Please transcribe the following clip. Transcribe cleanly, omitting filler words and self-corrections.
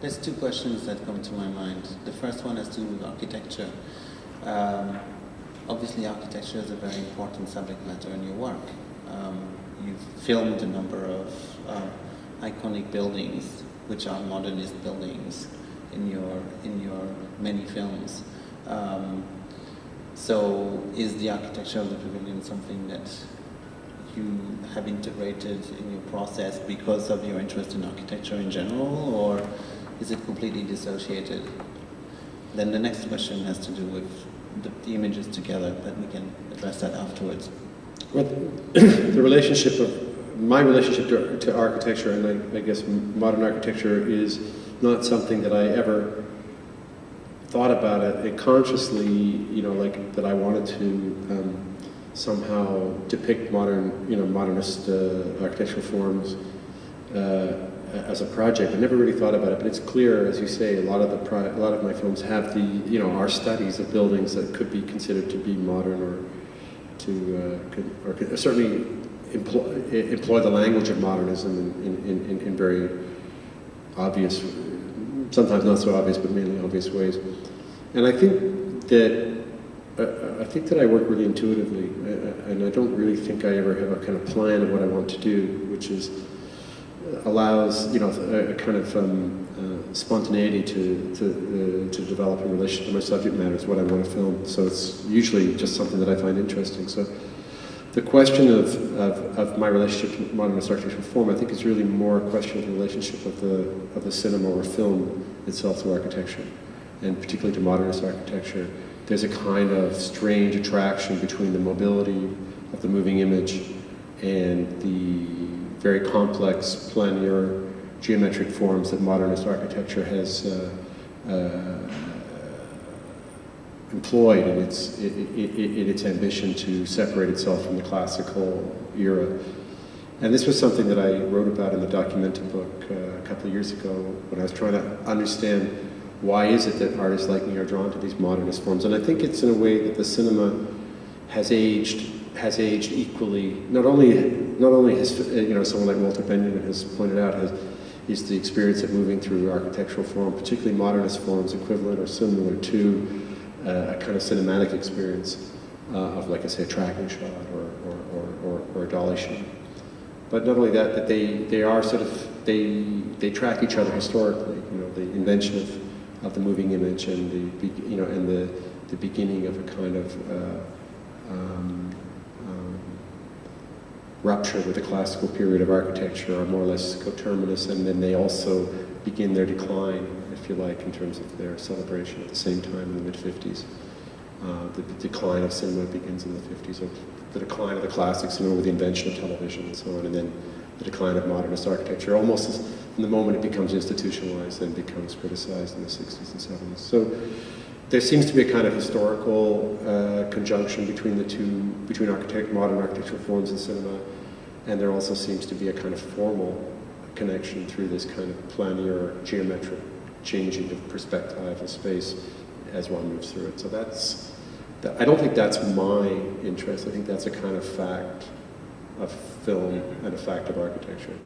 There's two questions that come to my mind. The first one has to do with architecture. Obviously, architecture is a very important subject matter in your work. You've filmed a number of iconic buildings, which are modernist buildings, in your many films. So, is the architecture of the pavilion something that you have integrated in your process because of your interest in architecture in general, or is it completely dissociated? Then the next question has to do with the images together, but we can address that afterwards. Well, the relationship of my relationship to architecture, and I guess modern architecture, is not something that I ever thought about it consciously, like that I wanted to somehow depict modernist architectural forms as a project. I never really thought about it, but it's clear, as you say, a lot of my films have are studies of buildings that could be considered to be modern, or could certainly employ the language of modernism in very obvious, sometimes not so obvious, but mainly obvious ways. And I think that I work really intuitively, and I don't really think I ever have a kind of plan of what I want to do, which is allows a kind of spontaneity to develop in relation to my subject matter, is what I want to film. So it's usually just something that I find interesting. So the question of my relationship to modernist architectural form, I think, is really more a question of the relationship of the cinema or film itself to architecture, and particularly to modernist architecture. There's a kind of strange attraction between the mobility of the moving image and the very complex planar geometric forms that modernist architecture has employed in its ambition to separate itself from the classical era. And this was something that I wrote about in the Documenta book a couple of years ago, when I was trying to understand why is it that artists like me are drawn to these modernist forms. And I think it's in a way that the cinema has aged equally. Not only has someone like Walter Benjamin has pointed out, is the experience of moving through architectural form, particularly modernist forms, equivalent or similar to a kind of cinematic experience of, like I say, a tracking shot or a dolly shot. But not only that they are sort of they track each other historically. The invention of the moving image and the beginning of a kind of rupture with the classical period of architecture are more or less coterminous, and then they also begin their decline, if you like, in terms of their celebration at the same time in the mid-50s. The decline of cinema begins in the 50s, or the decline of the classic cinema with the invention of television and so on, and then the decline of modernist architecture, almost as from the moment it becomes institutionalized, then becomes criticized in the 60s and 70s. So there seems to be a kind of historical conjunction between the two, between modern architectural forms in cinema, and there also seems to be a kind of formal connection through this kind of planar geometric changing of perspective of space as one moves through it. So I don't think that's my interest. I think that's a kind of fact of film and a fact of architecture.